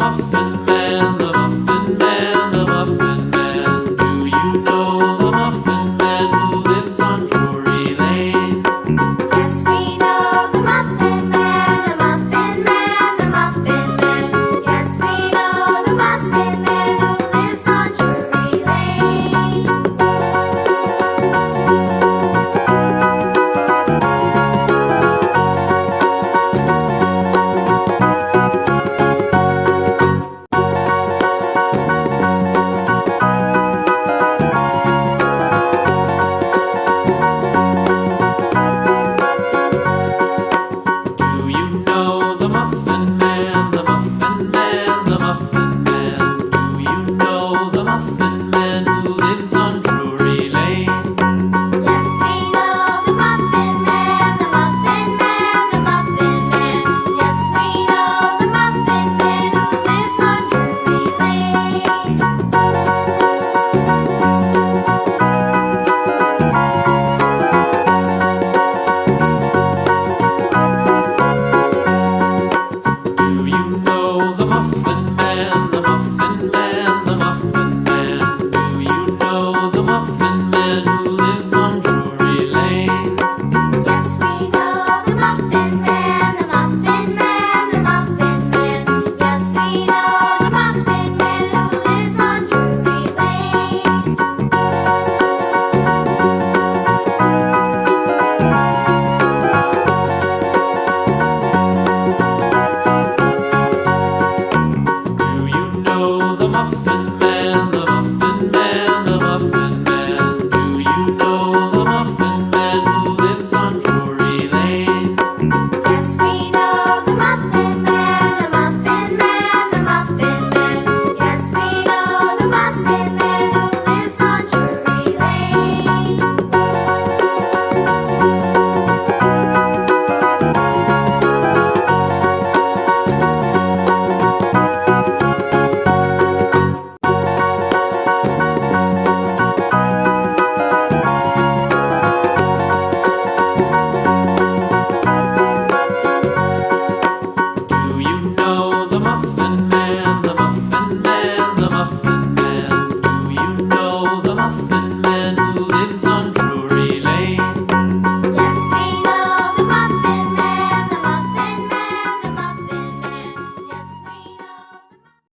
Muffin Man, the Muffin Man, the Muffin Man. Do you know the Muffin Man who lives on Drury Lane? Yes, we know the Muffin Man, the Muffin Man, the Muffin Man. Yes, we know the Muffin Man who lives on Drury Lane. Do you know the Muffin Man, the Muffin Man, the Muffin Man? Do you know the Muffin Man who lives on Drury Lane? Yes, we know the Muffin Man, the Muffin Man, the Muffin Man. Yes, we know the Muffin Man who lives on Drury Lane. Do you know the Muffin Man, the Muffin Man, the Muffin Man? Do you know the Muffin Man who lives on Drury Lane? Yes, we know the Muffin Man, the Muffin Man, the Muffin Man. Yes, we know the Muffin Man who lives on Drury Lane. Do you know the Muffin